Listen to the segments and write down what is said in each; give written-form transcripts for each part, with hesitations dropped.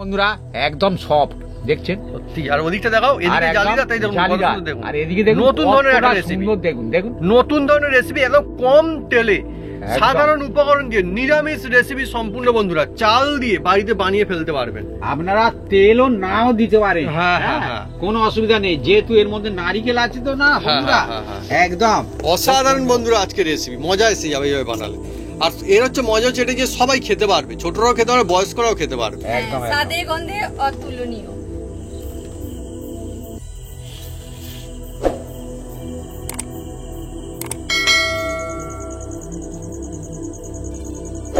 বন্ধুরা একদম সফট দেখছেন সত্যি। আর ওদিকটা দেখাও, এদিকে জালিদা, তাই দেখুন দেখুন, আর এদিকে দেখুন নতুন ধরনের একটা রেসিপি। দেখুন দেখুন নতুন ধরনের রেসিপি, একদম কম তেলে সাধারণ উপকরণ দিয়ে নিরামিষ রেসিপি সম্পূর্ণ। বন্ধুরা চাল দিয়ে বাড়িতে বানিয়ে ফেলতে পারবেন, আপনারা তেলও নাও দিতে পারেন, হ্যাঁ হ্যাঁ হ্যাঁ, কোনো অসুবিধা নেই, যেহেতু এর মধ্যে নারকেল আছে তো না বন্ধুরা, একদম অসাধারণ। বন্ধুরা আজকে রেসিপি মজা এসে যাবে এইভাবে বানালে। আর এর হচ্ছে মজা হচ্ছে এটা যে সবাই খেতে পারবে, ছোটরাও খেতে পারবে, বয়স্করাও খেতে পারবে, একদম স্বাদে গন্ধে অতুলনীয়।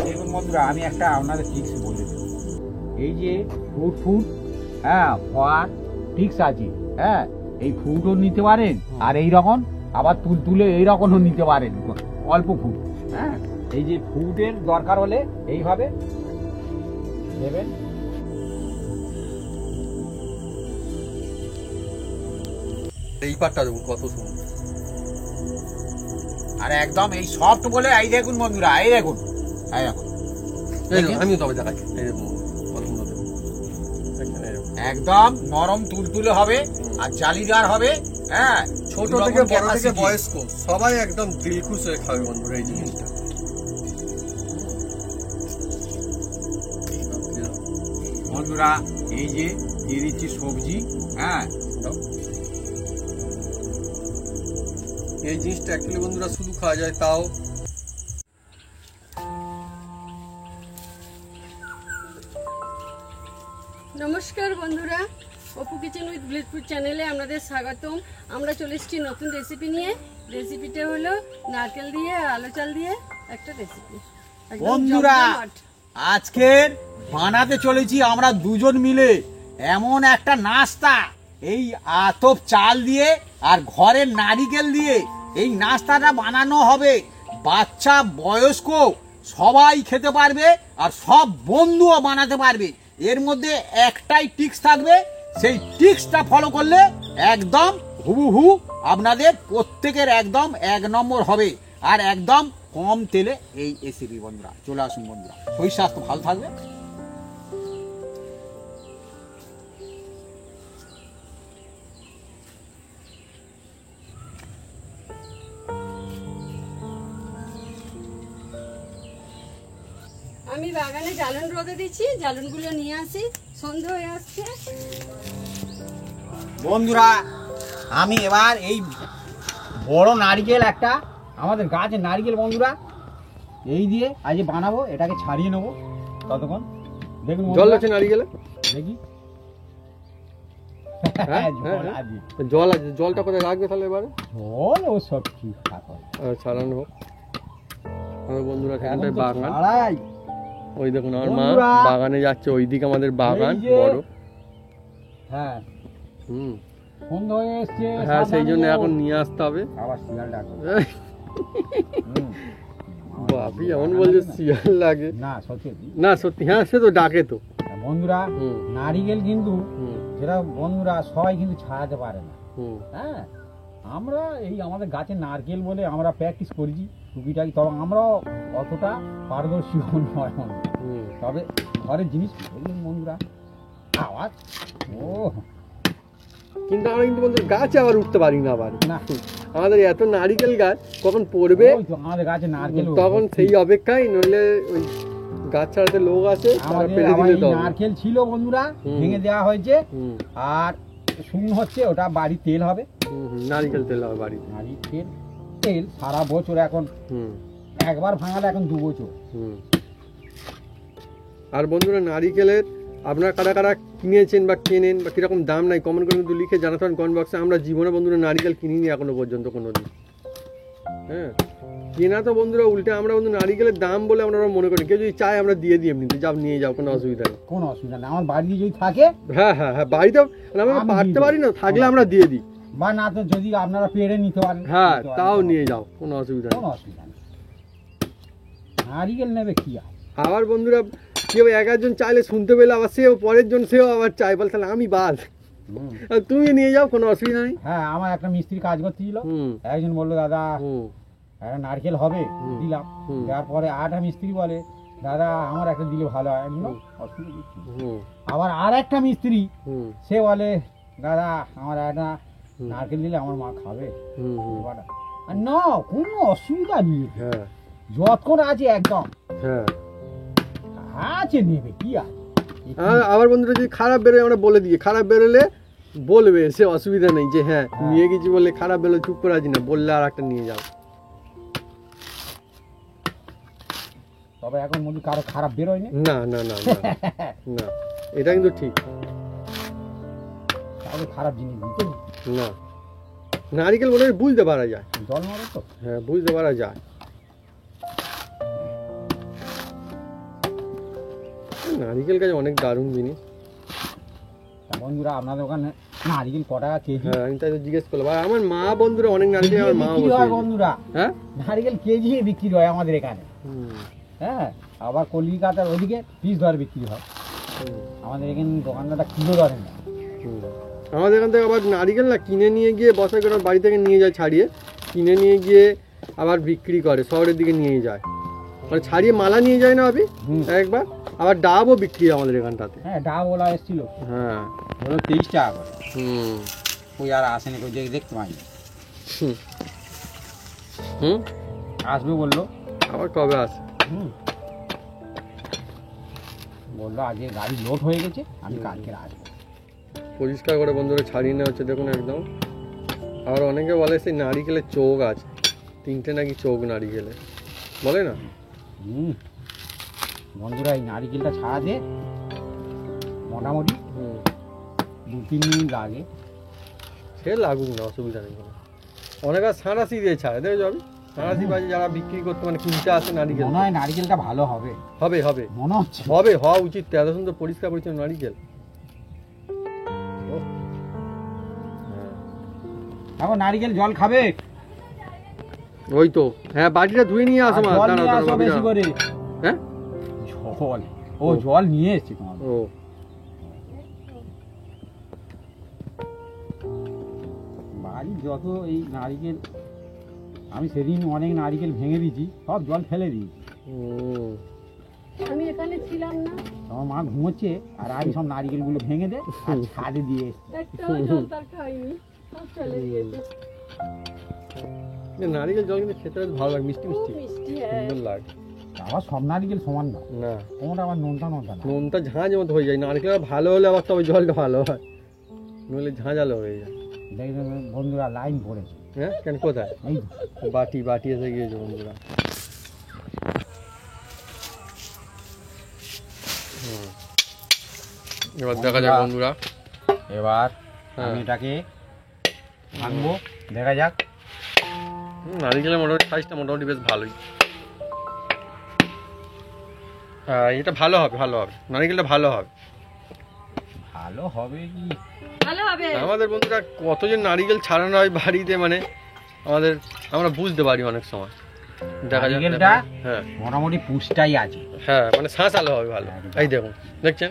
দেখুন বন্ধুরা, আমি একটা আপনাদের ট্রিক্স বলে দিই। এই যে ফুড হওয়ার ট্রিক্স আছে, এই ফুডও নিতে পারেন, আর এই রকম আবার তুলে এই রকমও নিতে পারেন, অল্প ফুড। এই যে ফুডের দরকার হলে এইভাবে দেবেন। এই পাটটা দেখুন কত সুন্দর। আর একদম এই সফট বলে এই দেখুন বন্ধুরা, এই দেখুন আমিও তবে দেখাই, এই দেখুন কত সুন্দর দেখুন, একদম নরম তুলতুলে হবে আর জালিদার হবে। ছোট থেকে বড় থেকে বয়স্ক সবাই একদম দিল খুশ হয়ে খাবে বন্ধুরা এই জিনিসটা। বন্ধুরা এই যে দিয়ে দিচ্ছি সবজি, এই জিনিসটা অ্যাকচুয়ালি বন্ধুরা শুধু খাওয়া যায়, তাও নমস্কার বন্ধুরা, অপু কিচেন উইথ ভিলেজপুর চ্যানেলে আপনাদের স্বাগতম। আমরা চলে এসেছি নতুন রেসিপি নিয়ে। রেসিপিটা হলো নারকেল দিয়ে আর আলু চাল দিয়ে একটা রেসিপি। বন্ধুরা আজকের বানাতে চলেছি আমরা দুজন মিলে এমন একটা নাস্তা, এই আতপ চাল দিয়ে আর ঘরের নারিকেল দিয়ে এই নাস্তাটা বানানো হবে। বাচ্চা বয়স্ক সবাই খেতে পারবে আর সব বন্ধুও বানাতে পারবে। এর মধ্যে একটাই টিক্স থাকবে, সেই টিক্সটা ফলো করলে একদম হুবহু আপনাদের প্রত্যেকের একদম 1 নম্বর হবে, আর একদম কম তেলে এই রেসিপি। বন্ধুরা চলে আসুন বন্ধুরা, শরীর স্বাস্থ্য ভালো থাকবে। আমি বাগানে জ্বালন রোদে দিচ্ছি, জ্বালনগুলো নিয়ে আসি, সন্ধ্যা হয়ে আসছে। বন্ধুরা আমি এবার এই বড় নারকেল, একটা আমাদের গাছের নারকেল বন্ধুরা, এই দিয়ে আজ বানাবো। এটাকে ছাড়িয়ে নেবো ততক্ষণ। দেখুন জল আছে নারিকেলে, দেখি জল আছে, জলটা কোথায় রাখবে তাহলে এবারে? জল ও সব ঠিকঠাক হয়, ছাড়ানো হোক। আমার বন্ধুরা সেখানটায় বাগান, ওই দেখুন আমার মা বাগানে যাচ্ছে, ওইদিকে আমাদের বাগান বড়। হ্যাঁ সন্ধ্যা হয়ে এসছে, হ্যাঁ সেই জন্য এখন নিয়ে আসতে হবে। আবার শিয়াল ডাকবে। বাপি এমন বলছে শিয়াল লাগে? না সত্যি না সত্যি, হ্যাঁ সে তো ডাকে তো। বন্ধুরা নারিকেল কিন্তু যেটা বন্ধুরা সবাই কিন্তু ছাড়াতে পারে না। আমরা এই আমাদের গাছে নারকেল বলে আমরা প্র্যাকটিস করেছি টুকিটাকি, তবে আমরা অতটা পারদর্শী নয়। তবে ঘরের জিনিস বন্ধুরা আওয়াজ কিন্তু আমরা কিন্তু বন্ধু গাছে আবার উঠতে পারি না, আবার না আমাদের এত নারিকেল গাছ কখন পড়বে আমাদের গাছে নারকেল, তখন সেই অপেক্ষায়, নইলে ওই গাছ ছাড়াতে লোক আছে নারকেল ছিল বন্ধুরা, ভেঙে দেওয়া হয়েছে, আর শুকনো হচ্ছে, ওটা বাড়ি তেল হবে, নারিকেল তেল হবে বাড়ি নারিকেল তেল সারা বছর। এখন একবার ভাঙালে এখন 2 বছর। আর বন্ধুরা নারিকেলের আপনারা কারা কারা কিনেছেন বা কেনেন বা কিরকম দাম নাই কমেন্ট করে কিন্তু লিখে জানাতে পারেন কমেন্ট বক্সে। আমরা জীবনে বন্ধুরা নারিকেল কিনিনি এখনো পর্যন্ত কোনোদিন। কেনা তো বন্ধুরা উল্টে আমরা বন্ধু নারিকেলের দাম বলে আমরা মনে করি, কেউ যদি চায় আমরা দিয়ে দিই এমনিতে, যাও নিয়ে যাও, কোনো অসুবিধা নেই, কোনো অসুবিধা নেই। আমার বাড়িতে যদি থাকে, হ্যাঁ হ্যাঁ হ্যাঁ বাড়িতে আমরা পারতে পারি না, থাকলে আমরা দিয়ে দিই, বা না তো যদি আপনারা পেড়ে নিতে পারেন, হ্যাঁ তাও নিয়ে যাও, কোনো অসুবিধা নেই, কোনো অসুবিধা নেই। নারিকেল নেবে কি আর। আবার বন্ধুরা কেউ 1-1 চাইলে শুনতে পেলে আবার সেও পরের জন সেও আবার চাই, বলে তাহলে আমি বাদ, তুমি নিয়ে যাও, কোনো অসুবিধা নেই। হ্যাঁ আমার একটা মিস্ত্রি কাজ করতেছিল, একজন বললো দাদা একটা নারকেল হবে, দিলাম। তারপরে আরেকটা মিস্ত্রি বলে দাদা আমার একটা দিলে ভালো হয়, আমি বললাম, অসুবিধা কি? হুম আবার আর একটা মিস্ত্রি হুম সে বলে দাদা আমার একটা নারকেল দিলে আমার মা খাবে। হুম হুম আর না কোনো অসুবিধা নেই, হ্যাঁ যতক্ষণ আছে একদম হ্যাঁ। আছে নেবে কি আছে। আবার বন্ধুরা যদি খারাপ বেরোয় আমরা বলে দিই, খারাপ বেরোলে বলবে, সে অসুবিধা নেই যে হ্যাঁ নিয়ে গেছি বললে খারাপ বেরোলে চুপ করে আছি না, বললে আর একটা নিয়ে যাও। তবে এখন মধ্যে কারো খারাপ বেরোয়নি, না না না না না, এটা কিন্তু ঠিক কারো খারাপ জিনিস দিতে নেই। না। নারিকেল মনে হয় বুঝতে পারা যায়, জল মারো তো। হ্যাঁ বুঝতে পারা যায়। নারিকেল গাছ অনেক দারুণ জিনিস। তা বন্ধুরা আপনাদের ওখানে নারিকেল ক টাকা কেজি? হ্যাঁ আমি তাই তো জিজ্ঞেস করলাম। আর আমার মা বন্ধুরা অনেক নারিকেল, আমার মা বিক্রি হয় বন্ধুরা, হ্যাঁ নারিকেল কেজি বিক্রি হয় আমাদের এখানে। হুম, হ্যাঁ আবার কলিকাতার ওদিকে পিস দর বিক্রি হয়, হুম, আমাদের এখানে দোকানদারটা কিলো দরে না। হুম। আমাদের এখান থেকে আবার নারিকেল না কিনে নিয়ে গিয়ে বসাই করে বাড়ি থেকে নিয়ে যায় ছাড়িয়ে, কিনে নিয়ে গিয়ে আবার বিক্রি করে, শহরের দিকে নিয়ে যায়, মানে ছাড়িয়ে মালা নিয়ে যায় না আপনি একবার। আবার ডাবও বিক্রি হয় আমাদের এখানটাতে। হ্যাঁ ডাব ওলা এসেছিল, হ্যাঁ বলো 30 টাকা করে। হুম ওই আর আসেনি, ওই দেখতে পাইনি। হুম হুম। আসবে বললো, আবার কবে আসে? বললো আজকে গাড়ি লোড হয়ে গেছে, আমি কালকে আসবো। পরিষ্কার করে বন্ধুরা ছাড়িয়ে নেওয়া হচ্ছে দেখুন একদম। আবার অনেকে বলে সেই নারিকেলের চোখ আছে, 3টে নাকি চোখ নারিকেলের, বলে না? বন্ধুরা এই নারিকেলটা ছাড়া দে মোটামুটি হুম, 2-3 মিনিট লাগে। সে লাগুক না, অসুবিধা নেই কোনো। অনেকে সাঁড়াশি দিয়ে ছাড়ে, দেখো যাবি সাঁড়াশি বাজে যারা বিক্রি করতে মানে কিনতে আসে নারিকেল। মনে হয় নারিকেলটা ভালো হবে, হবে হবে মনে হচ্ছে। হবে, হওয়া উচিত, এত সুন্দর পরিষ্কার পরিচ্ছন্ন নারিকেল। এখন নারিকেল জল খাবে, ওই তো হ্যাঁ, বাটিটা ধুয়ে নিয়ে আসো আর মা। জল দাঁড়াও, নিয়ে দাঁড়াও, আসো বাবু, বেশি দাঁড়াও। করে। হ্যাঁ জল, ও জল নিয়ে এসছি তোমার। ও বাড়ির যত এই নারিকেল, আমি সেদিন অনেক নারিকেল ভেঙে দিয়েছি, সব জল ফেলে দিয়েছি। হুম, আমি এখানে ছিলাম না, আমার মা ঘুমোচ্ছে আর আমি সব নারিকেলগুলো ভেঙে দে আর ছাদে দিয়ে এসছি। একটাও জল তার খাইনি, সব চলে গিয়েছে। নারিকেল জল কিন্তু খেতে বেশ ভালো লাগে, মিষ্টি খুব মিষ্টি মিষ্টি, হ্যাঁ। সুন্দর লাগে। আবার সব নারিকেল সমান না, না কোনটা আবার নোনতা নোনতা না। নুনটা ঝাঁঝ মতো হয়ে যায়, নারকেল আবার ভালো হলে আবার তবে জলটা ভালো হয়, নইলে ঝাঁঝালো হয়ে যায়। দেখবেন বন্ধুরা লাইন পড়েছে, হ্যাঁ কেন কোথায়? এই বাটি বাটি এসে গিয়েছে বন্ধুরা। হুম। এবার দেখা যাক বন্ধুরা। এবার হ্যাঁ। আমি এটাকে ভাঙবো, দেখা যাক। নারিকেলের মোটামুটি সাইজটা মোটামুটি বেশ ভালোই। হ্যাঁ এটা ভালো হবে, ভালো হবে, নারিকেলটা ভালো হবে। ভালো হবে কি, ভালো হবে। আমাদের বন্ধুরা কত যে নারিকেল ছাড়ানো হয় বাড়িতে, মানে আমরা বুঝতে পারি অনেক সময়। দেখা যাক। নারিকেলটা হ্যাঁ মোটামুটি পুষ্টাই আছে। হ্যাঁ মানে শাঁস আলো হবে ভালো। এই দেখুন, দেখছেন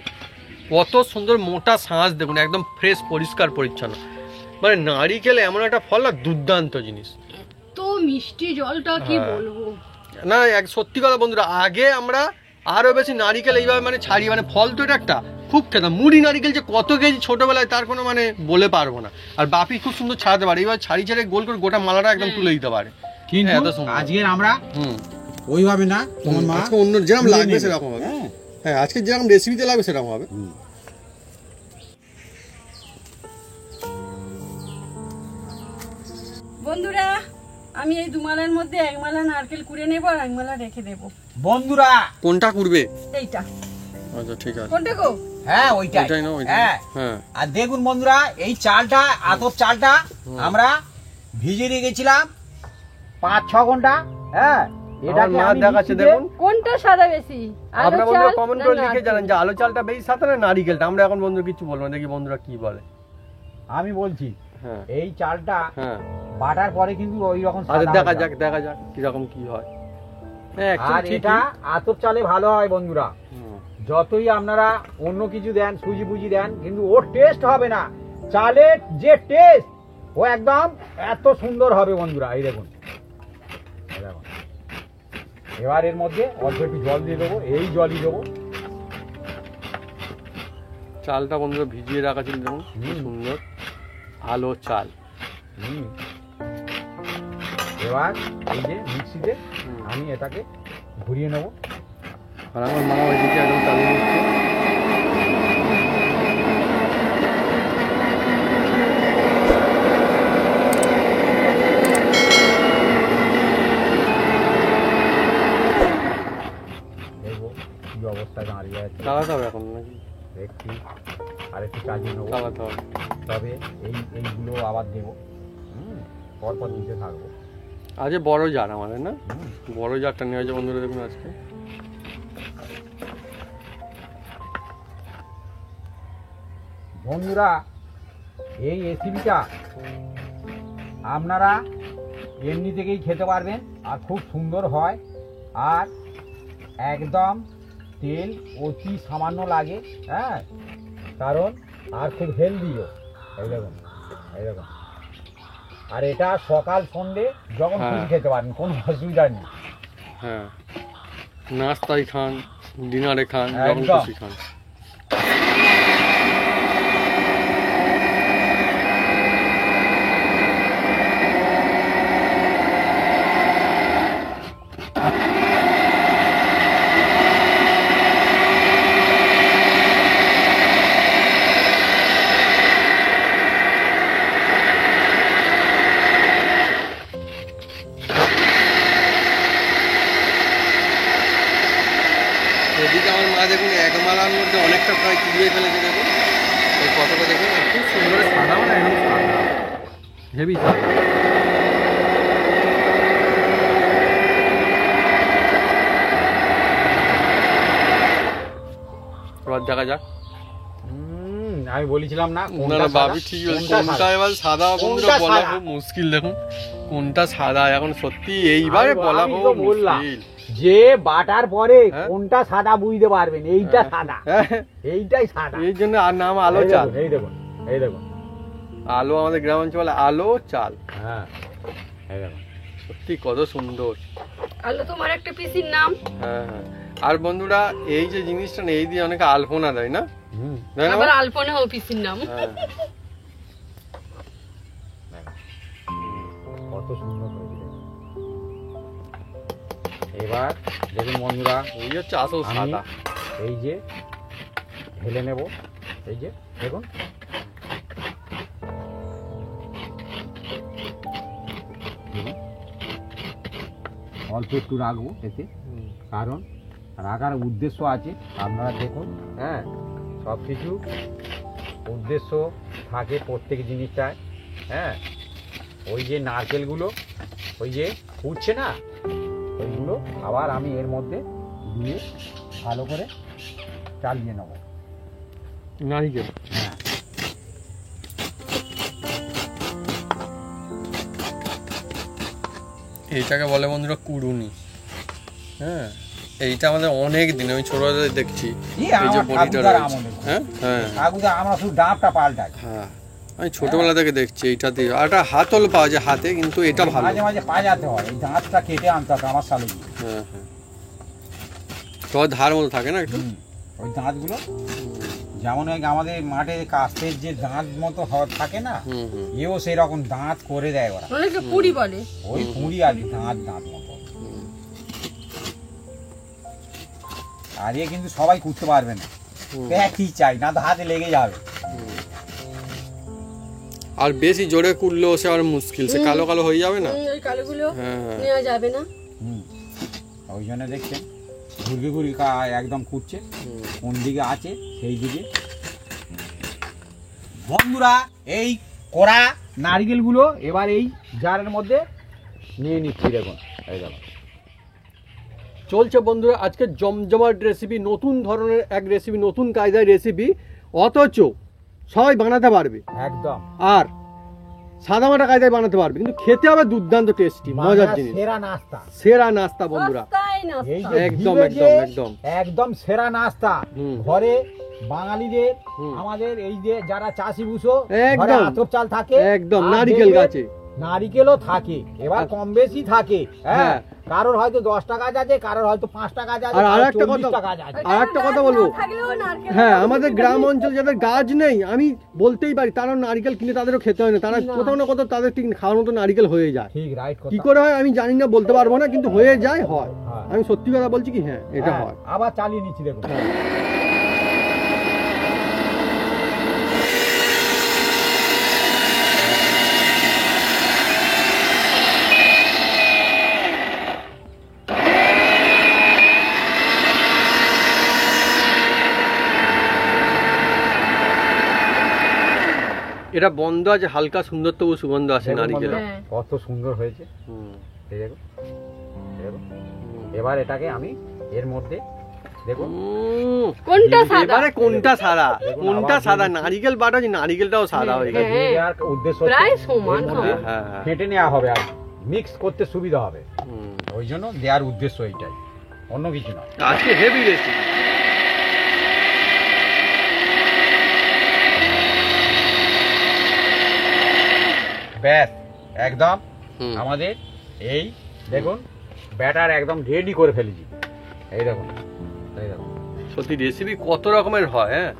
কত সুন্দর মোটা শাঁস, দেখুন একদম ফ্রেশ পরিষ্কার পরিচ্ছন্ন। মানে নারিকেল এমন একটা ফল না, দুর্দান্ত জিনিস। তো মিষ্টি জলটা কি হ্যাঁ। বলবো। না এক সত্যি কথা বন্ধুরা, আগে আমরা আরো বেশি নারিকেল এইভাবে মানে ছাড়ি, মানে ফল তো এটা একটা খুব খেতাম। মুড়ি নারিকেল যে কত কেজি ছোটবেলায় তার কোনো মানে বলে পারবো না। আর বাপি খুব সুন্দর ছাড়াতে পারে, এইভাবে ছাড়ি ছেড়ে গোল করে গোটা মালাটা একদম তুলে দিতে পারে। কিন্তু হ্যাঁ, এত সুন্দর। আজকের আমরা হুম, ওইভাবে না, তোমার মা আজকে অন্য যেরকম তুলে লাগবে নেবে। সেরকম হবে। হ্যাঁ। হ্যাঁ আজকে যেরকম রেসিপিতে লাগবে সেরকম হবে। বন্ধুরা আমি এই দুমালার মধ্যে এক মালা নারকেল কুড়ে নেবো আর এক মালা রেখে দেবো। বন্ধুরা কোনটা করবে? এইটা আচ্ছা ঠিক আছে, কোনটা গো? হ্যাঁ ওইটাই, ওইটাই না, ওইটাই। হ্যাঁ। হ্যাঁ আর দেখুন বন্ধুরা এই চালটা, আতপ চালটা আমরা ভিজিয়ে রেখেছিলাম 5-6 ঘন্টা। হ্যাঁ আমার মা দেখাচ্ছে দেখুন। কোনটা সাদা বেশি? আলু আপনারা বন্ধুরা চাল কমেন্ট না করে লিখে নারকেল? জানান যে আলু চালটা বেশি সাথে না নারিকেলটা। আমরা এখন বন্ধুরা কিছু বলবো না, দেখি বন্ধুরা কি বলে। আমি বলছি হ্যাঁ এই চালটা হ্যাঁ, বাটার পরে কিন্তু ওই রকম আরে সাদা দেখা হয়ে যাক যায়। দেখা যাক কিরকম কি হয়। হ্যাঁ আর actually এটা ঠিকই। আতপ চালে ভালো হয় বন্ধুরা। হুম, যতই আপনারা অন্য কিছু দেন, সুজি বুজি দেন, কিন্তু ওর টেস্ট হবে না। চালের যে টেস্ট ও একদম এত সুন্দর হবে বন্ধুরা। এই দেখুন, এই দেখুন, এবার এর মধ্যে অল্প একটু জল দিয়ে দেবো, এই জলই দেবো। চালটা বন্ধুরা ভিজিয়ে রাখা ছিল যেমন সুন্দর আলো চাল। এবার এই যে মিক্সিতে আমি এটাকে ঘুরিয়ে নেবো। আর আমার মা ওইদিকে একদম চালিয়ে দিচ্ছে। দেখবো কি অবস্থা দাঁড়িয়ে আছে। চালাতে হবে এখন নাকি? দেখছি আর একটু চালিয়ে নেবো, চালাতে হবে। তবে এইগুলো আবার দেবো। পরপর দিতে থাকবো। আজ বড় জার আমাদের না, বড় জারটা নিয়ে আছে বন্ধুরা। দেখুন আজকে বন্ধুরা এই রেসিপিটা আপনারা এমনি থেকেই খেতে পারবেন, আর খুব সুন্দর হয়, আর একদম তেল অতি সামান্য লাগে। হ্যাঁ, কারণ আর খুব হেলদিও। এই দেখুন, এই দেখুন। আর এটা সকাল সন্ধ্যে যখন খুশি খেতে পারেন, কোনো অসুবিধা নেই। হ্যাঁ, নাস্তায় খান, ডিনারে খান, যখন একদম। খুশি খান। এদিকে আমার মা দেখুন এক মালার মধ্যে অনেকটা প্রায় কুড়িয়ে ফেলেছে। দেখুন এই কতটা দেখুন, খুব সুন্দর সাদা, মানে একদম সাদা, হেভি সাদা। এবার দেখা যাক। আমি বলেছিলাম না, না না বাবি ঠিক বলছে, কোনটা এবার সাদা বন্ধুরা বলা খুব মুশকিল। দেখুন কোনটা সাদা এখন সত্যি এইবারে বলা খুব মুশকিল। যে বাটার পরে কোনটা সাদা বুঝতে পারবেন, এইটা সাদা, এইটাই সাদা। এই জন্য আর নাম আলো চাল। এই দেখুন, এই দেখুন, আলো আমাদের গ্রামাঞ্চলে বলে আলো চাল। হ্যাঁ, এই দেখুন, সত্যি কত সুন্দর। আলো তোমার একটা পিসির নাম। হ্যাঁ হ্যাঁ। আর বন্ধুরা এই যে জিনিসটা না, এই দিয়ে অনেকে আলপনা দেয় না, আবার আলপনা ও পিসির নাম। কত সুন্দর হয়েছে। এবার দেখুন বন্ধুরা, এই হচ্ছে আসল আমি সাদা। এই যে ঢেলে নেব। এই যে দেখুন, অল্প একটু রাখবো এতে, কারণ রাখার উদ্দেশ্য আছে। আপনারা দেখুন, হ্যাঁ, সব কিছু উদ্দেশ্য থাকে প্রত্যেক জিনিসটায়। হ্যাঁ, ওই যে নারকেলগুলো ওই যে ফুটছে না, ওইগুলো আবার আমি এর মধ্যে দিয়ে ভালো করে চালিয়ে নেব। নারিকেল, হ্যাঁ, এইটাকে বলে বন্ধুরা কুড়ুনি। হ্যাঁ, এইটা আমাদের অনেক দিন, আমি ছোটবেলায় দেখছি এই যে বড়িটা রয়েছে। হ্যাঁ হ্যাঁ, আমরা শুধু ডাবটা পাল্টাই। হ্যাঁ, আমি ছোটবেলা থেকে দেখছি এইটা দিয়ে। আর একটা হাতল পাওয়া যায় হাতে, কিন্তু এটা ভালো। মাঝে মাঝে পাজাতে হয়, এই দাঁতটা কেটে আনতে হবে আমার সালে গিয়ে। হ্যাঁ হ্যাঁ, তো ধার মতো থাকে না একটু, ওই দাঁতগুলো যেমন আমাদের মাঠে কাস্তের যে দাঁত মতো থাকে না, এও সেই রকম দাঁত করে দেয় ওরা। অনেকে পুরি বলে, ওই পুরি আর কি, দাঁত মতো। আর এ কিন্তু সবাই করতে পারবে না, কি চাই না, তো হাতে লেগে যাবে। আর বেশি জোরে কুড়লেও সে আর মুশকিল, সে কালো কালো হয়ে যাবে না, ওই কালোগুলো হ্যাঁ নেওয়া যাবে না। ওই জন্য দেখছেন ঘুরগি একদম কুটছে, কোন দিকে আছে সেই দিকে। বন্ধুরা এই কড়া নারকেলগুলো এবার এই জারের মধ্যে নিয়ে নিচ্ছি। দেখুন, এই দেখুন চলছে বন্ধুরা আজকে জমজমাট রেসিপি, নতুন ধরনের এক রেসিপি, নতুন কায়দার রেসিপি, অথচ সবাই বানাতে পারবে একদম, আর সাদামাটা কায়দায় বানাতে পারবে, কিন্তু খেতে হবে দুর্দান্ত টেস্টি, মজার জিনিস, সেরা নাস্তা, সেরা নাস্তা বন্ধুরা। এই যে একদম ঘিরে একদম যে একদম একদম সেরা নাস্তা। ঘরে বাঙালিদের আমাদের এই যে যারা চাষি বুঝো, ঘরে একদম আতপ চাল থাকে, একদম, আর নারিকেল দেখবেন গাছে নারিকেলও থাকে, এবার কম বেশি থাকে। হ্যাঁ, কারোর হয়তো 10টা গাছ আছে, কারোর হয়তো 5টা গাছ আছে, আর কারোর আরেকটা 40টা কথা, গাছ আছে। আরেকটা কথা বলবো, হ্যাঁ আমাদের গ্রাম অঞ্চল যাদের গাছ নেই, আমি বলতেই পারি তারা নারকেল কিনে তাদেরও খেতে হয় না, তারা কোথাও না কোথাও তাদের ঠিক খাওয়ার মতো নারকেল হয়ে যায়। ঠিক, রাইট কথা। কি করে হয় আমি জানি না, বলতে পারবো না, কিন্তু হয়ে যায়, হয়। আমি সত্যি কথা বলছি কি, হ্যাঁ এটা হয়। আবার চালিয়ে নিচ্ছি দেখুন। এটা বন্ধ আছে, হালকা সুন্দর তবু সুগন্ধ আছে নারকেল। কত সুন্দর হয়েছে, এই দেখুন, দেখুন। এবার এটাকে আমি এর মধ্যে দেখুন কোনটা সাদা, এবারে কোনটা সাদা, কোনটা সাদা, নারকেল বাটা, নারকেলটাও সাদা হয়ে গেছে। দেওয়ার উদ্দেশ্য প্রায় সমান। হ্যাঁ, ফেটে নেওয়া হবে আর মিক্স করতে সুবিধা হবে, ওই জন্য দেওয়ার উদ্দেশ্য এইটাই, অন্য কিছু নয়। আজকে হেভি রেসিপি। ব্যাস একদম আমাদের এই দেখুন ব্যাটার একদম রেডি করে ফেলেছি, এই দেখুন, এই দেখুন। সত্যি রেসিপি কত রকমের হয়, হ্যাঁ,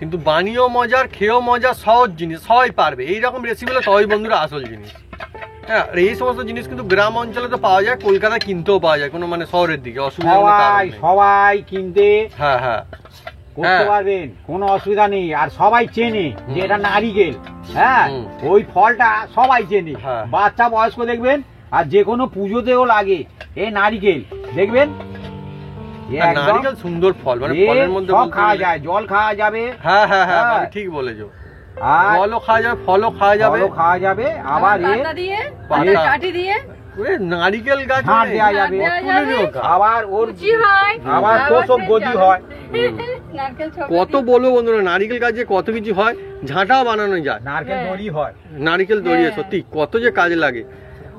কিন্তু বানিয়েও মজার, খেয়েও মজা, সহজ জিনিস, সবাই পারবে এইরকম রেসিপি হলে সবাই বন্ধুরা আসল জিনিস। হ্যাঁ, আর এই সমস্ত জিনিস কিন্তু গ্রাম অঞ্চলে তো পাওয়া যায়, কলকাতায় কিনতেও পাওয়া যায়, কোনো মানে শহরের দিকে অসুবিধা সবাই কিনতে হ্যাঁ হ্যাঁ করতে পারবেন, কোনো অসুবিধা নেই। আর সবাই চেনে যে এটা নারিকেল, হ্যাঁ, ওই ফলটা সবাই চেনে, বাচ্চা বয়স্ক দেখবেন, আর যে কোনো পুজোতেও লাগে এই নারিকেল, দেখবেন নারিকেল সুন্দর ফল, মানে ফলের মধ্যে সব খাওয়া যায়, জল খাওয়া যাবে, হ্যাঁ হ্যাঁ হ্যাঁ ঠিক বলেছো, জলও খাওয়া যাবে, ফলও খাওয়া যাবে, খাওয়া যাবে, আবার কাঠি দিয়ে নারিকেল গাছ দেওয়া যাবে, আবার ওর আবার তোষক গদি হয়। কত বলবো বন্ধুরা, নারিকেল গাছে কত কিছু হয়, ঝাঁটাও বানানো যায়, নারকেল দড়ি হয়, নারিকেল দড়ি, সত্যি কত যে কাজে লাগে।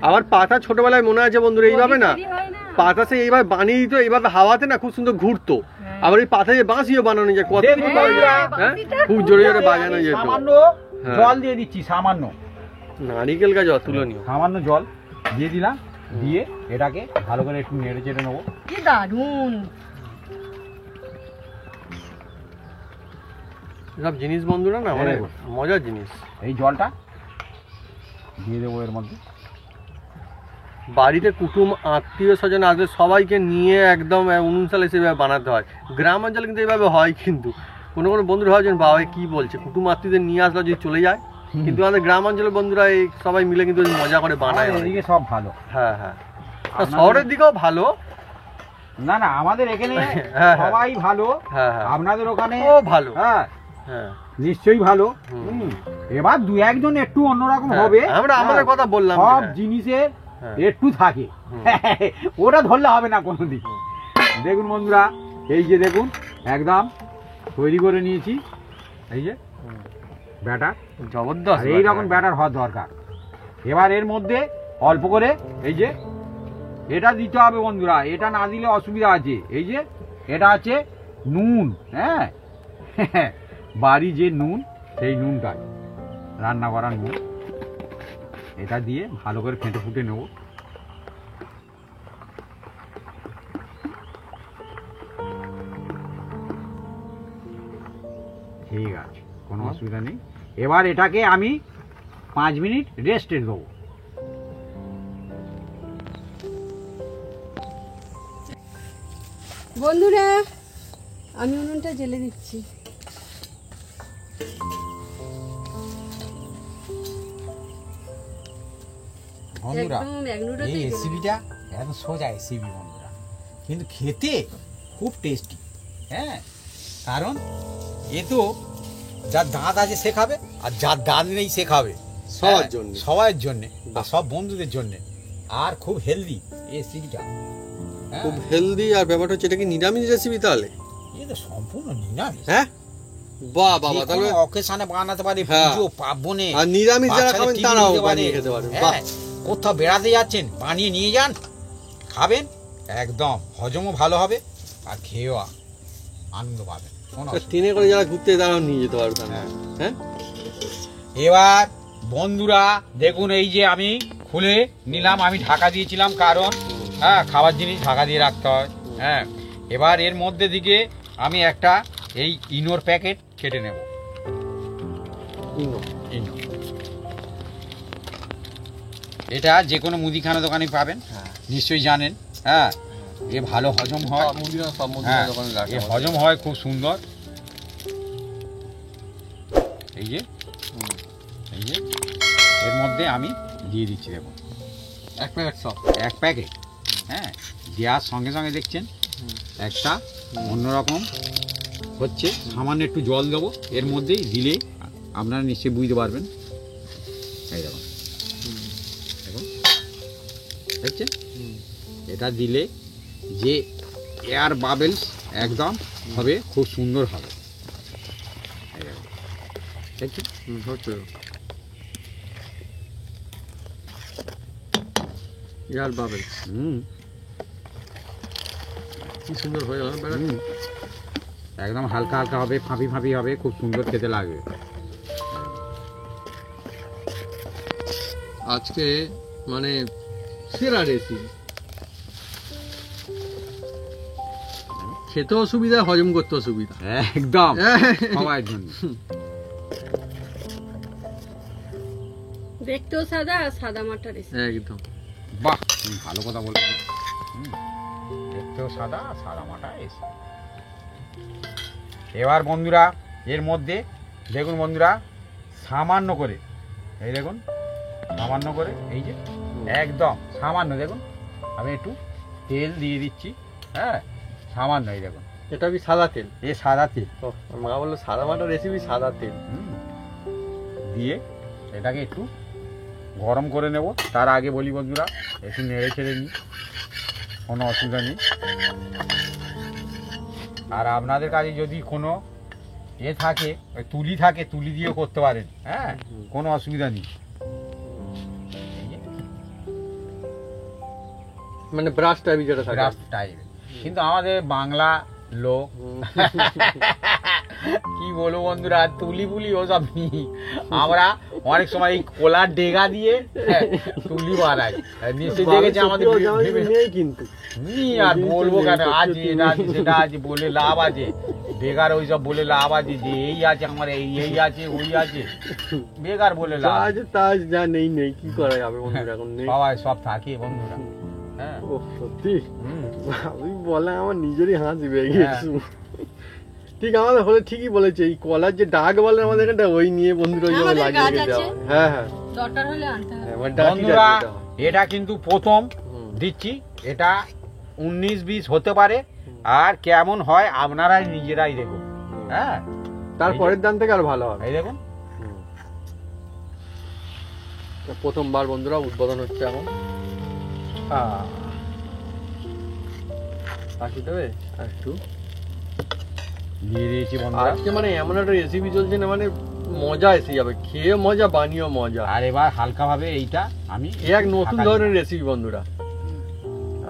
আবার পাতা ছোটবেলায় মনে আছে বন্ধুরা, এইভাবে না পাতা সে এইভাবে বানিয়ে দিত, এইভাবে হাওয়াতে না খুব সুন্দর ঘুরতো। আবার এই পাতা যে বাঁশিও বানানো যায়, কত কিছু পাওয়া যায়, হ্যাঁ, খুব জোরে জোরে বাজানো যেত। সামান্য জল দিয়ে দিচ্ছি, সামান্য, নারিকেল গাছ অতুলনীয়, সামান্য জল দিয়ে দিলাম, দিয়ে এটাকে ভালো করে একটু নেড়ে চেড়ে নেবো। কি দারুন সব জিনিস বন্ধুরা, না মানে মজার জিনিস। এই জলটা দিয়ে দেবো এর মধ্যে। বাড়িতে কুটুম আত্মীয় স্বজন আসবে, সবাইকে নিয়ে একদম অনুষ্ঠান হিসেবে বানাতে হয়। গ্রাম অঞ্চলে কিন্তু এইভাবে হয়, কিন্তু কোনো কোনো বন্ধুরা ভাবছেন বাবা কি বলছে, কুটুম আত্মীয়দের নিয়ে আসলে যদি চলে যায়, কিন্তু আমাদের গ্রাম অঞ্চলের বন্ধুরা এই সবাই মিলে কিন্তু মজা করে বানায়, এদিকে সব ভালো। হ্যাঁ হ্যাঁ, শহরের দিকেও ভালো, না না আমাদের এখানে সবাই ভালো, আপনাদের ওখানে ভালো, হ্যাঁ হ্যাঁ নিশ্চয়ই ভালো। এবার দু একজন একটু অন্যরকম হবে, আমরা আমাদের কথা বললাম, সব জিনিসের একটু থাকে, ওটা ধরলে হবে না কোনোদিন। দেখুন বন্ধুরা, এই যে দেখুন একদম তৈরি করে নিয়েছি, এই যে ব্যাটার, জবরদস্ত এইরকম ব্যাটার হওয়া দরকার। এবার এর মধ্যে অল্প করে এই যে এটা দিতে হবে বন্ধুরা, এটা না দিলে অসুবিধা আছে। এই যে এটা আছে নুন, হ্যাঁ বাড়ি যে নুন, সেই নুনটাই রান্না করার নুন, এটা দিয়ে ভালো করে ফেটে ফুটে নেব। ঠিক আছে, কোনো অসুবিধা নেই। এবার এটাকে আমি 5 মিনিট রেস্টে দেবো। বন্ধুরা আমি উনুনটা জ্বেলে দিচ্ছি। বন্ধুরা এই রেসিপিটা একদম সোজা রেসিপি বন্ধুরা, কিন্তু খেতে খুব টেস্টি, হ্যাঁ, কারণ এ তো যার দাঁত আছে সে খাবে, আর যার দাঁত নেই সে খাবে, সবার জন্য, সবার জন্য, বা সব বন্ধুদের জন্য, আর খুব হেলদি এই রেসিপিটা, খুব হেলদি। আর ব্যাপারটা হচ্ছে এটা কি নিরামিষ রেসিপি তাহলে? এটা সম্পূর্ণ নিরামিষ, হ্যাঁ, বাহ বাবা, তাহলে অকেশনে বানাতে পারি, পুজো পার্বণে, আর নিরামিষ যারা খাবেন তারাও বানিয়ে খেতে পারেন। বাহ, কোথাও বেড়াতে যাচ্ছেন বানিয়ে নিয়ে যান, খাবেন, একদম হজমও ভালো হবে, আর খেয়েও আনন্দ পাবেন। ট্রেনে করে যারা ঘুরতে তারাও নিয়ে যেতে পারবেন। হ্যাঁ, এবার বন্ধুরা দেখুন, এই যে আমি খুলে নিলাম, আমি ঢাকা দিয়েছিলাম কারণ হ্যাঁ, খাবার জিনিস ঢাকা দিয়ে রাখতে হয়। হ্যাঁ, এবার এর মধ্যে দিকে আমি একটা এই ইনোর প্যাকেট কেটে নেব। ইনো এটা যে কোনো মুদিখানা দোকানে পাবেন, নিশ্চয়ই জানেন। হ্যাঁ, এ ভালো হজম হয়। হ্যাঁ, এ হজম হয় খুব সুন্দর। এই যে এর মধ্যে আমি দিয়ে দিচ্ছি, দেখুন এক প্যাকেট। হ্যাঁ, দেওয়ার সঙ্গে সঙ্গে দেখছেন একটা অন্যরকম হচ্ছে। সামান্য একটু জল দেবো এর মধ্যেই, দিলে আপনারা নিশ্চয়ই বুঝতে পারবেন। এই দেখুন, দেখছেন এটা দিলে যে এয়ার বাবেলস একদম হবে, খুব সুন্দর হবে। দেখছেন এয়ার বাবেল কি সুন্দর হয়ে গেল, একদম হালকা হালকা হবে, ফাঁপি ফাঁপি হবে, খুব সুন্দর খেতে লাগবে। আজকে মানে সেরা রেসিপি, খেতেও সুবিধা, হজম করতেও সুবিধা, একদম সবার জন্য। দেখতেও সাদা আর সাদা মাটা রেসিপি একদম। বাহ, তুমি ভালো কথা বলেছো। দেখতেও সাদা, সাদা মাটা এসে। এবার বন্ধুরা এর মধ্যে দেখুন বন্ধুরা, সামান্য করে, এই দেখুন সামান্য করে, এই যে একদম সামান্য, দেখুন আমি একটু তেল দিয়ে দিচ্ছি। হ্যাঁ, সামান্য, এই দেখুন এটা কি সাদা তেল? এ সাদা তেল। মা বললো সাদা মাটা রেসিপি সাদা তেল দিয়ে এটাকে একটু গরম করে নেব। তার আগে বলি বন্ধুরা, একটু নেড়ে ছেড়ে নিই, কোনো অসুবিধা নেই। আর আপনাদের কাছে যদি কোনো থাকে, ওই তুলি থাকে, তুলি দিয়েও করতে পারেন। হ্যাঁ, কোনো অসুবিধা নেই। মানে ব্রাশ টাইপ, যেটা থাকে ব্রাশ টাইপ। কিন্তু আমাদের বাংলা লোক কি বলবো বন্ধুরা, তুলি ফুলি ওসব নেই। আমরা অনেক সময় এই কোলার ডেগা দিয়ে তুলি বানাই। নিশ্চয়ই দেখেছি আমাদের নেই, কিন্তু আর বলবো কেন, আছে এটা আছে সেটা আছে বলে লাভ আছে, বেকার ওইসব বলে লাভ আছে যে এই আছে আমার, এই আছে ওই আছে, বেকার বলে লাভ আছে। তা যা নেই নেই, কি করা যাবে বন্ধুরা, এখন নেই, সবাই সব থাকে বন্ধুরা। হ্যাঁ, ও সত্যি আমি বলে আমার নিজেরই হাসি পেয়ে গেছে। ঠিক আমাদের হলে ঠিকই বলেছে, এই কলার যে ডাক বলে আমাদের এখানটা, ওই নিয়ে বন্ধুরা ওই লাগিয়ে দেওয়া। হ্যাঁ হ্যাঁ, দরকার হলে আনতে হবে। বন্ধুরা এটা কিন্তু প্রথম দিচ্ছি, এটা 19-20 হতে পারে, আর কেমন হয় আপনারাই নিজেরাই দেখুন। হ্যাঁ, তারপরের দান থেকে আর ভালো হবে। এই দেখুন প্রথমবার বন্ধুরা উদ্বোধন হচ্ছে এখন। বাকি দেবে একটু দিয়ে দিয়েছি বন্ধুরা। আজকে মানে এমন একটা রেসিপি চলছে না, মানে মজা এসে যাবে, খেয়ে মজা, বানিয়েও মজা। আর এবার হালকা ভাবে এইটা আমি এক নতুন ধরনের রেসিপি বন্ধুরা।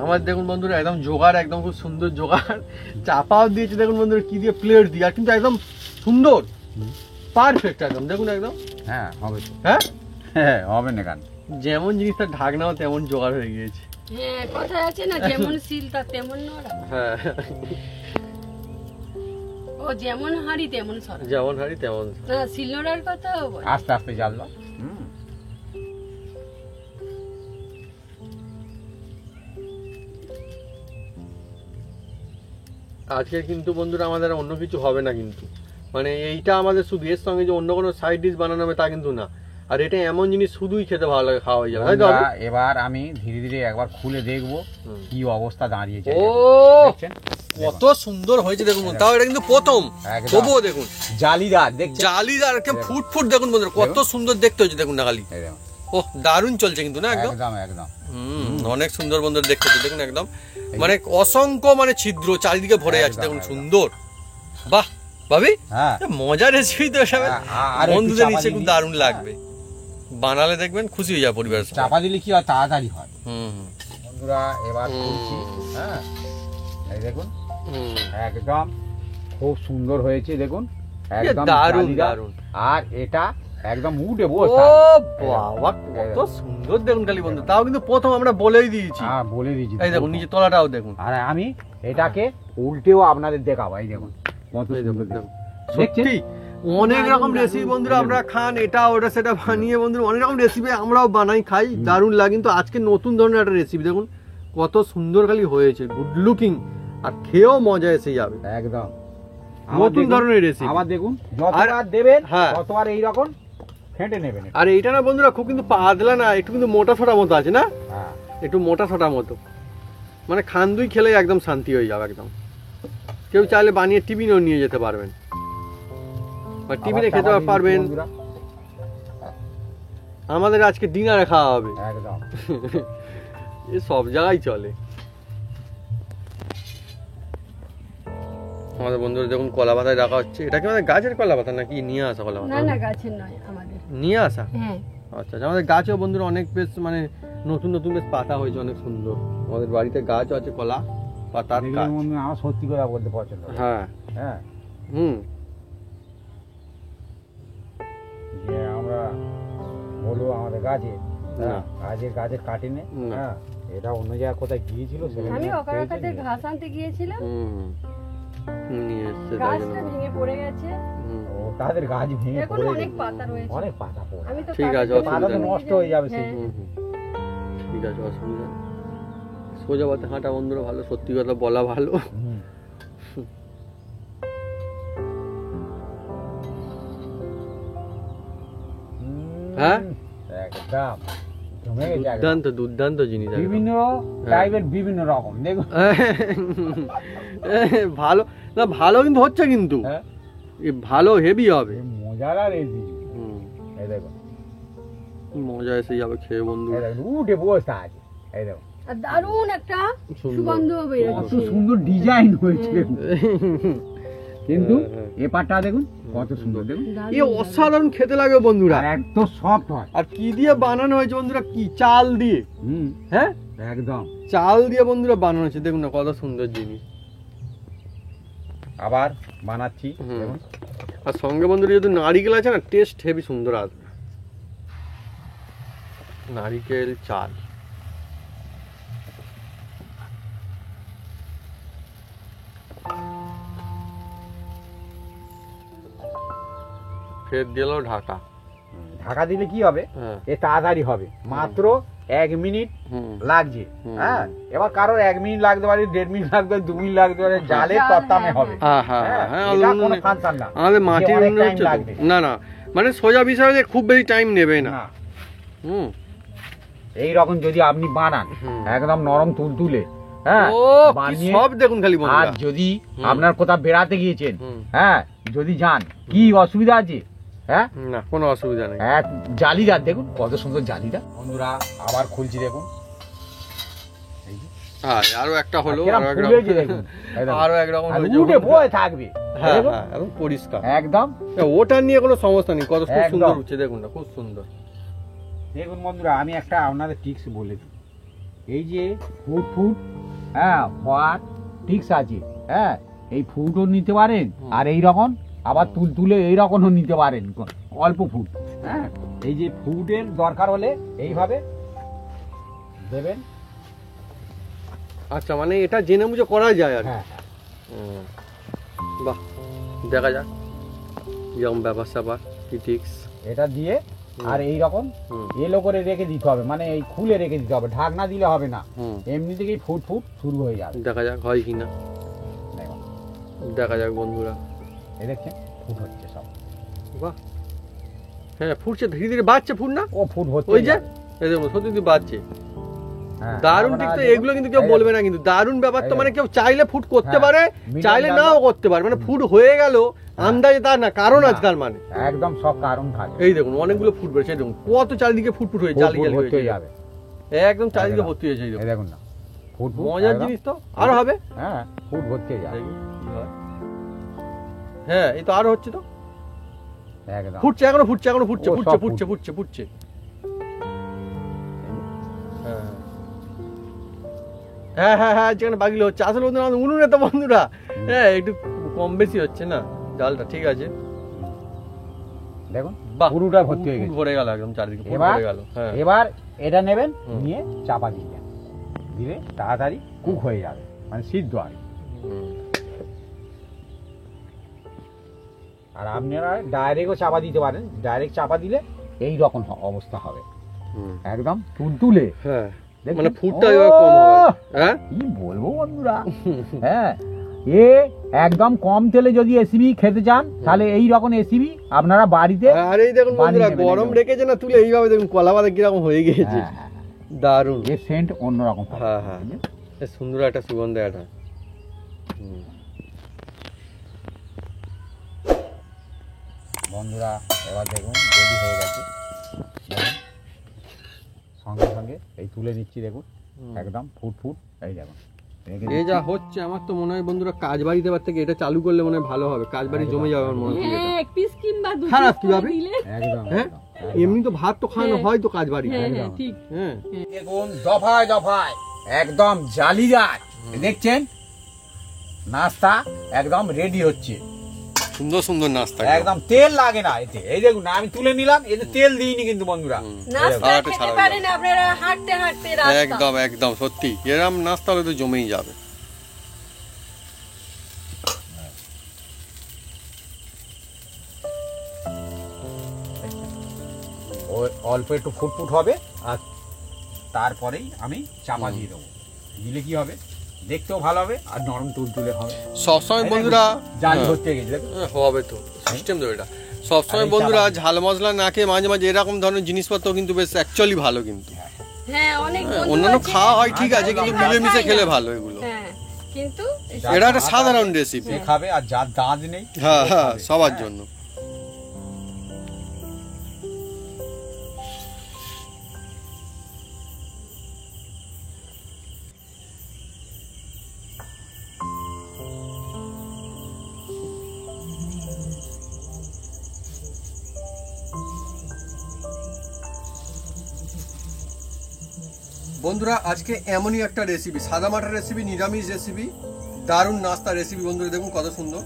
আমার দেখুন বন্ধুরা একদম জোগাড়, একদম খুব সুন্দর জোগাড়, চাপাও দিয়েছে দেখুন বন্ধুরা, কি দিয়ে প্লেট দিয়ে, আর কিন্তু একদম সুন্দর পারফেক্ট একদম, দেখুন একদম। হ্যাঁ হবে, হ্যাঁ হ্যাঁ হবে না কেন, যেমন জিনিসটা ঢাকনাও তেমন জোগাড় হয়ে গিয়েছে। হ্যাঁ, কথা আছে না, যেমন সিল তার তেমন নড়া। হ্যাঁ, ও যেমন হাড়ি তেমন সরা, যেমন হাড়ি তেমন না সিল নড়ার কথাও বলে। আস্তে আস্তে জ্বালবা। আজকে কিন্তু বন্ধুরা আমাদের অন্য কিছু হবে না, কিন্তু মানে এইটা আমাদের শুধু, এর সঙ্গে যে অন্য কোনো সাইড ডিশ বানানো হবে তা কিন্তু না। আর এটা এমন জিনিস শুধুই খেতে ভালো লাগে, খাওয়া যাবে। এবার আমি ধীরে ধীরে একবার খুলে দেখবো কি অবস্থা দাঁড়িয়েছে। ও কত সুন্দর হয়েছে দেখুন, তাও এটা কিন্তু প্রথম, তবুও দেখুন জালিদার, দেখছেন জালিদার, ফুট ফুট দেখুন বন্ধুরা, কত সুন্দর দেখতে হচ্ছে দেখুন না খালি। ও দারুণ চলছে কিন্তু না, একদম একদম অনেক সুন্দর বন্ধুরা দেখতে হচ্ছে দেখুন, একদম মানে অসংখ্য মানে ছিদ্র চারিদিকে ভরে যাচ্ছে দেখুন, সুন্দর। বাহ ভাবি, মজার রেসিপি তো সব বন্ধুদের নিচে খুব দারুণ লাগবে, বানালে দেখবেন খুশি হয়ে যাবে পরিবার। চাপা দিলে কি হয়, তাড়াতাড়ি হয়। বন্ধুরা এবার হ্যাঁ, এই দেখুন একদম খুব সুন্দর হয়েছে দেখুন, একদম দারুণ দারুণ। আর এটা একদম উঠে বস ও বাবা কত সুন্দর দেখুন খালি বন্ধু, তাও কিন্তু প্রথম আমরা বলেই দিয়েছি। হ্যাঁ বলে দিয়েছি। এই দেখুন নিচে তলাটাও দেখুন। আর আমি এটাকে উল্টেও আপনাদের দেখাবো, এই দেখুন কত এই সুন্দর দেখুন, দেখুন। সত্যি অনেক রকম রেসিপি বন্ধুরা আমরা খান, এটা ওটা সেটা বানিয়ে বন্ধুরা অনেক রকম রেসিপি আমরাও বানাই খাই, দারুণ লাগে। কিন্তু আজকে নতুন ধরনের একটা রেসিপি দেখুন কত সুন্দর খালি হয়েছে, গুড লুকিং, আর খেয়েও মজা এসে যাবে। একদম নতুন ধরনের রেসিপি। আবার দেখুন যতবার দেবেন হ্যাঁ ততবার এইরকম ফেটে নেবেন। আর এইটা না বন্ধুরা খুব কিন্তু পাতলা না, একটু কিন্তু মোটা সোটা মতো আছে না, হ্যাঁ একটু মোটা সোটা মতো, মানে খান দুই খেলে একদম শান্তি হয়ে যাবে একদম। কেউ চাইলে বানিয়ে টিফিনেও নিয়ে যেতে পারবেন, বা টিফিনে খেতে পারবেন। আমাদের আজকে ডিনারে খাওয়া হবে একদম। এ সব জায়গায় চলে। আমাদের বন্ধুরা দেখুন কলা পাতায় রাখা হচ্ছে, এটা কি আমাদের গাছের কলা পাতা নাকি নিয়ে আসা কলা পাতা? না না গাছের নয়, আমাদের নিয়ে আসা। হ্যাঁ আচ্ছা আচ্ছা, আমাদের গাছেও বন্ধুরা অনেক বেশ মানে নতুন নতুন বেশ পাতা হয়েছে, অনেক সুন্দর। আমাদের বাড়িতে গাছও আছে কলা পাতার গাছ। আমার সত্যি কথা বলতে পছন্দ। হ্যাঁ হ্যাঁ যে আমরা বলবো আমাদের গাছে গাছের কাটেনে। হ্যাঁ এটা অন্য জায়গায় কোথায় গিয়েছিল আমি অকারাকাতে ঘাস আনতে গিয়েছিলাম, নিয়ে এসছে তাই জন্য। গাছটা ভেঙে পড়ে গেছে। ও তাদের গাছ ভেঙে এখন পড়ে অনেক পাতা রয়েছে, অনেক পাতা পড়ে। আমি তো ঠিক আছে, কাটতে অসুবিধা পাতা তো নেই। নষ্ট হয়ে যাবে সেই। হ্যাঁ। ঠিক আছে, অসুবিধা নেই। সোজা পথে হাঁটা বন্ধুরা ভালো, সত্যি কথা বলা ভালো। হুম। হ্যাঁ একদম জমে গেছে একদম। দুর্দান্ত দুর্দান্ত জিনিস একদম। বিভিন্ন টাইপের বিভিন্ন রকম দেখুন। ভালো না, ভালো কিন্তু হচ্ছে, কিন্তু হ্যাঁ এ ভালো হেভি হবে। মজার আর রেসিপি। এই দেখুন মজা এসে যাবে খেয়ে বন্ধু। এই দেখুন উঠে বসে আছে। এই দেখুন আর দারুণ একটা সুন্দর। সুগন্ধ কত বেরোচ্ছে। সুন্দর ডিজাইন হয়েছে কিন্তু এ পাটটা দেখুন কত সুন্দর দেখুন। এ অসাধারণ খেতে লাগে বন্ধুরা। আর এত সফট হয়। আর কি দিয়ে বানানো হয়েছে বন্ধুরা, কি চাল দিয়ে। হ্যাঁ একদম চাল দিয়ে বন্ধুরা বানানো হয়েছে, দেখুন না কত সুন্দর জিনিস। আবার বানাচ্ছি দেখুন। আর সঙ্গে বন্ধুরা যেহেতু নারিকেল আছে না, টেস্ট হেভি সুন্দর আসবে। নারিকেল চাল ফের দিল ঢাকা। ঢাকা দিলে কি হবে, হ্যাঁ এ তাড়াতাড়ি হবে। মাত্র 1 মিনিট লাগছে। হুম। হ্যাঁ এবার কারোর 1 মিনিট লাগতে পারে, 1.5 মিনিট লাগতে পারে, 2 মিনিট লাগতে পারে, জালে জাল, তত্তামে হ্যাঁ, হবে। হ্যাঁ হ্যাঁ হ্যাঁ এটা কোনো ফাংশন না। আমাদের মাটির যে অনেক উনুনে time হচ্ছে তো। লাগবে। না না, মানে সোজা বিষয় যে খুব বেশি টাইম নেবে না। না হুম এই রকম যদি আপনি বানান হুম। একদম নরম তুলতুলে, হ্যাঁ ও কি বানিয়ে, সব দেখুন খালি আর বন্ধুরা। যদি হুম। আপনার কোথাও বেড়াতে গিয়েছেন, হুম। হ্যাঁ যদি যান, কি অসুবিধা আছে? হ্যাঁ না কোনো অসুবিধা নেই। এক জালিদার দেখুন কত সুন্দর জালিদার। বন্ধুরা আবার খুলছি দেখুন। হ্যাঁ আরো একটা হলো, কিরম আরো ফুলেছে একরকম দেখুন। এই দেখুন। আরো একরকম আর হয়েছে উঠে বন্ধুরা। বয়ে থাকবে। হ্যাঁ দেখুন। হ্যাঁ একদম পরিষ্কার, একদম ওটা নিয়ে কোনো সমস্যা নেই। কত খুব একদম। সুন্দর উঠছে দেখুন না, খুব সুন্দর। দেখুন বন্ধুরা আমি একটা আপনাদের টিক্স বলে দিই। এই যে ফুড হ্যাঁ হওয়ার টিক্স আছে। হ্যাঁ এই ফুডও নিতে পারেন, আর এই রকম আবার তুলে এই রকমও নিতে পারেন, অল্প ফুড। হ্যাঁ এই যে ফুডের দরকার হলে এইভাবে দেবেন। আচ্ছা মানে এটা জেনে বুঝে করা যায় আর কি। হ্যাঁ হুম। বাহ দেখা যাক যেমন ব্যাপার স্যাপার কি টিক্স। এটা দিয়ে আর এই রকম এলো করে রেখে দিতে হবে, মানে এই খুলে রেখে দিতে হবে, ঢাকনা দিলে হবে না। এমনি থেকেই ফুট শুরু হয়ে যাবে। দেখা যাক হয় কিনা, দেখুন, দেখা যাক বন্ধুরা। এই দেখছেন ফুট হচ্ছে সব। বাহ হ্যাঁ ফুটছে ধীরে ধীরে, বাড়ছে ফুট না, ও ফুট হচ্ছে ওই যে এই দেখুন সত্যি কিন্তু বাড়ছে। হ্যাঁ, দারুণ আমরা ঠিক তো, দেখুন, এগুলো কিন্তু কেউ এই বলবে না, কিন্তু দারুণ ব্যাপার তো। এই মানে কেউ চাইলে ফুট করতে হ্যাঁ, পারে, medium চাইলে জানলা। নাও করতে পারে, মানে ফুট হয়ে গেল আন্দাজে তার না, কারণ না। আছে তার মানে। একদম সব কারণ থাকে। এই দেখুন অনেকগুলো ফুট বেড়েছে, দেখুন কত চারিদিকে ফুট ফুট হয়ে জালি জালি ভর্তি হয়ে হয়ে যাবে। একদম চারিদিকে ভর্তি হয়েছে। এই এই দেখুন দেখুন না ফুট মজার জিনিস তো, আরো হবে। হ্যাঁ ফুট ভর্তি হয়ে যাবে। হ্যাঁ এই তো আরো হচ্ছে তো, একদম ফুটছে এখনো, ফুটছে এখনো, ফুটছে ও, ফুটছে সব ফুটছে ফুটছে ফুটছে। হ্যাঁ হ্যাঁ হ্যাঁ যেখানে বাগিলে হচ্ছে আসলে বন্ধুরা আমাদের উনুনে তো বন্ধুরা, হ্যাঁ একটু কম বেশি হচ্ছে না জালটা, ঠিক আছে। দেখুন বাহ, পুরোটা ভর্তি হয়ে গেছে। ভরে গেল একদম চারিদিকে পুরো এবার ভরে গেল। হ্যাঁ এবার এটা নেবেন, নিয়ে চাপা দিয়ে দেন, দিলে তাড়াতাড়ি কুক হয়ে যাবে, মানে সিদ্ধ আর কি। হুম। আর আপনারা ডাইরেক্টও চাপা দিতে পারেন, ডাইরেক্ট চাপা দিলে এই রকম অবস্থা হবে, হুম। একদম তুলতুলে। হ্যাঁ দেখুন। মানে ফুটটা এবার কম হবে। হ্যাঁ কি বলবো বন্ধুরা, হ্যাঁ এ একদম কম তেলে যদি রেসিপি খেতে চান তাহলে এই রকম রেসিপি আপনারা বাড়িতে আর এই দেখুন বন্ধুরা বানিয়ে নেবেন গরম একদম। রেখেছে না তুলে এইভাবে দেখুন কলা পাতা কিরকম হয়ে গিয়েছে। হ্যাঁ, হ্যাঁ, হ্যাঁ। দারুণ। এর সেন্ট অন্যরকম হবে। হ্যাঁ হ্যাঁ বেশ সুন্দর একটা সুগন্ধ এটা। হুম। বন্ধুরা এবার দেখুন রেডি হয়ে গেছে, দেখুন সঙ্গে সঙ্গে এই তুলে নিচ্ছি, দেখুন একদম ফুট ফুট, এই দেখুন রেখে এই দিচ্ছি। যা হচ্ছে আমার তো মনে হয় বন্ধুরা কাজ বাড়িতে বার থেকে এটা চালু করলে মনে হয় ভালো হবে, কাজ বাড়ি জমে যাবে আমার মনে হচ্ছে এটা। হ্যাঁ, এক পিস কিংবা দু খারাপ পিস কিভাবে? করে দিলে একদম হ্যাঁ একদম। এমনি তো ভাত তো খাওয়ানো হয় তো কাজ বাড়ি। হ্যাঁ হ্যাঁ ঠিক। হ্যাঁ দেখুন দফায় দফায় একদম জালিদার, দেখছেন নাস্তা একদম রেডি হচ্ছে, সুন্দর সুন্দর নাস্তা একদম তেল লাগে না এতে। এই দেখুন আমি তুলে নিলাম, এতে তেল দিইনি কিন্তু বন্ধুরা। নাস্তা আর একটা খেতে ছাড়া পারেন আপনারা হাঁটতে হাঁটতে রাস্তা। একদম একদম সত্যি এরম নাস্তা হলে তো জমেই যাবে। ও অল্প একটু ফুটফুট হবে আর তারপরেই আমি চাপা দিয়ে দেবো, দিলে কি হবে দেখতেও ভালো হবে আর নরম তুলতুলে হবে। সবসময় বন্ধুরা জালি হচ্ছে গেছে দেখুন। হবে তো সিস্টেম তো এটা। সবসময় বন্ধুরা ঝাল মশলা না খেয়ে মাঝে মাঝে এরকম ধরনের জিনিসপত্র কিন্তু বেশ অ্যাকচুয়ালি ভালো কিন্তু। হ্যাঁ অনেক বন্ধু অন্যান্য আছে, খাওয়া হয় ঠিক আছে কিন্তু খায় মিলেমিশে না। খেলে ভালো এগুলো। হ্যাঁ কিন্তু এটা একটা সাধারণ রেসিপি। সে খাবে আর যার দাঁত নেই হ্যাঁ সে হ্যাঁ খাবে। সবার হ্যাঁ। জন্য। বন্ধুরা আজকে এমনই একটা রেসিপি, সাদা মাটার রেসিপি, নিরামিষ রেসিপি, দারুণ নাস্তা রেসিপি বন্ধুরা দেখুন কত সুন্দর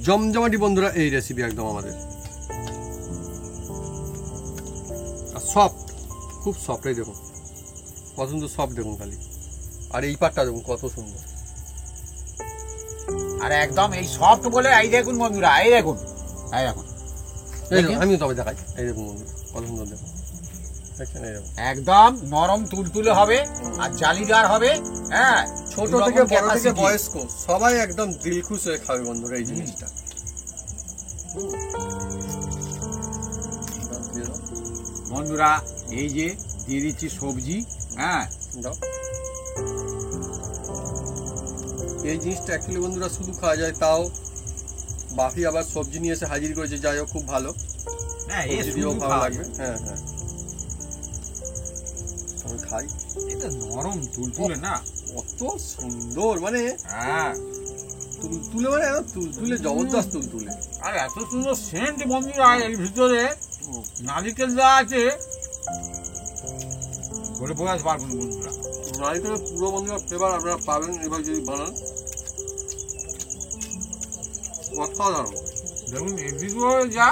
জমজমাটি বন্ধুরা এই রেসিপি একদম আমাদের। আর সফট, খুব সফট, এই দেখুন কত সুন্দর সফট দেখুন খালি, আর এই পাটটা দেখুন কত সুন্দর। আর একদম এই সফট বলে এই দেখুন বন্ধুরা, এই দেখুন এই দেখুন এই দেখুন আমি তবে দেখাই, এই দেখুন বন্ধুরা কত সুন্দর দেখুন, দেখছেন এই দেখুন একদম নরম তুলতুলে হবে আর জালিদার হবে। হ্যাঁ ছোট দুরকম থেকে বড় থেকে capacity। বয়স্ক সবাই একদম দিল খুশ হয়ে খাবে বন্ধুরা এই জিনিসটা। বন্ধুরা এই যে দিয়ে দিচ্ছি সবজি, হ্যাঁ দাও। এই জিনিসটা অ্যাকচুয়ালি বন্ধুরা শুধু খাওয়া যায়, তাও বাফি আবার সবজি নিয়ে এসে হাজির করেছে, যাই হোক খুব ভালো, হ্যাঁ সবজি দিয়েও ভালো লাগবে। হ্যাঁ হ্যাঁ আমি খাই, এটা নরম তুলতুলে না, কত সুন্দর মানে হ্যাঁ তুলতুলে, মানে তুলতুলে জবরদস্ত তুলতুলে। আর এত সুন্দর সেন্ট বন্ধুরা এর ভিতরে নারিকেল দেওয়া আছে, বলে বোঝাতে পারবো না বন্ধুরা। নারিকেলের পুরো বন্ধুরা ফ্লেভার আপনারা পাবেন এবার যদি বানান, অসাধারণ। দেখুন এদিকেও যা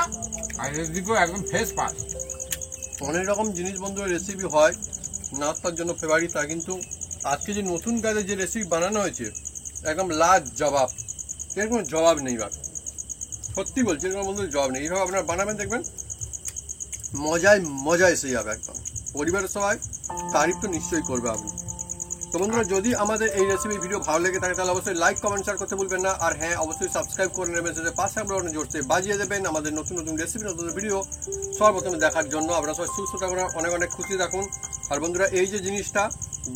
আর এদিকেও একদম ফ্রেশ পাস। অনেক রকম জিনিস বন্ধুরা রেসিপি হয় নাস্তার জন্য ফেভারিট, তা কিন্তু আজকে যে নতুন কাজে যে রেসিপি বানানো হয়েছে একদম লাজ জবাব, এর কোনো জবাব নেই। বাকি সত্যি বলছি এর কোনো বন্ধুর জবাব নেই। এইভাবে আপনারা বানাবেন দেখবেন মজায় মজা এসে যাবে একদম, পরিবারের সবাই তারিফ তো নিশ্চয়ই করবে আপনি। তো বন্ধুরা যদি আমাদের এই রেসিপি ভিডিও ভালো লেগে থাকে তাহলে অবশ্যই লাইক কমেন্ট শেয়ার করতে ভুলবেন না, আর হ্যাঁ অবশ্যই সাবস্ক্রাইব করে নেবেন, সাথে পাশে আপনারা জোরছে বাজিয়ে দেবেন আমাদের নতুন নতুন রেসিপি নতুন ভিডিও সর্বপ্রথমে দেখার জন্য। আপনারা সবাই সুস্থ থাকুন, অনেক অনেক খুশি থাকুন। আর বন্ধুরা এই যে জিনিসটা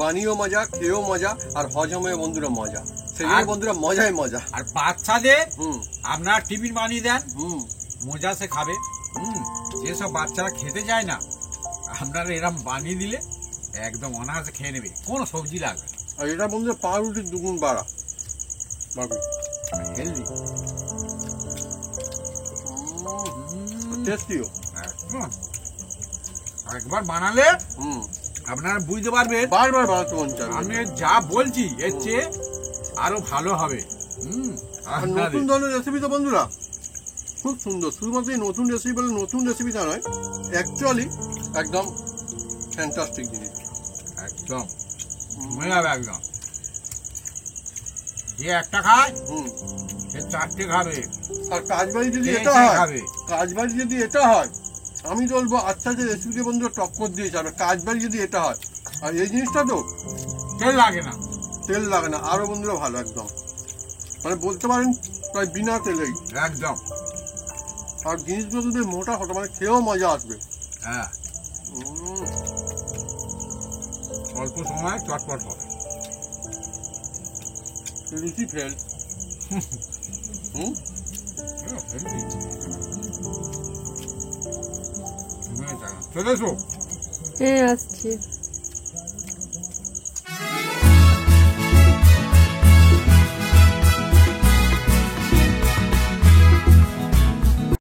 বানিয়েও মজা, খেয়েও মজা, আর হজমেও বন্ধুরা মজা, সেই জন্য বন্ধুরা মজাই মজা। আর বাচ্চাদের হুম আপনারা টিফিন বানিয়ে দেন, হুম মজা সে খাবে। যেসব বাচ্চারা খেতে চায় না আপনারা এরকম বানিয়ে দিলে একদম অনায়াসে খেয়ে নেবে, কোনো সবজি লাগবে না। আর এটা বন্ধুরা পাউরুটির দুগুণ বাড়া বাকি হেলদি টেস্টিও। একবার বানালে হুম আপনারা বুঝতে পারবেন বারবার বানাতে মন চাইবে। আমি যা বলছি এর চেয়ে আরো ভালো হবে। আর নতুন ধরনের রেসিপি তো বন্ধুরা খুব সুন্দর। শুধুমাত্র এই নতুন রেসিপি বলে নতুন রেসিপিটা নয়, অ্যাকচুয়ালি একদম ফ্যান্টাস্টিক জিনিস। একদম মজা হবে একদম। যে একটা খায় সে চারটে খাবে। আর কাজবাড়ি যদি খেয়ে এটা খেয়ে হয়, খাবে। কাজবাড়ি যদি এটা হয়, আমি বলবো আচ্ছা যে রেসিপিকে বন্ধুরা টক্কর দিয়ে যাবে। কাজবাড়ি যদি এটা হয়, আর এই জিনিসটা তো তেল লাগে না, তেল লাগে না, আরো বন্ধুরা ভালো একদম, মানে বলতে পারেন প্রায় বিনা তেলেই একদম। আর জিনিসগুলো যদি মোটা হতো মানে খেয়েও মজা আসবে। হ্যাঁ, অল্প সময় চটপট হবে। রুচি ফেল। চলে এসো। হ্যাঁ আসছি।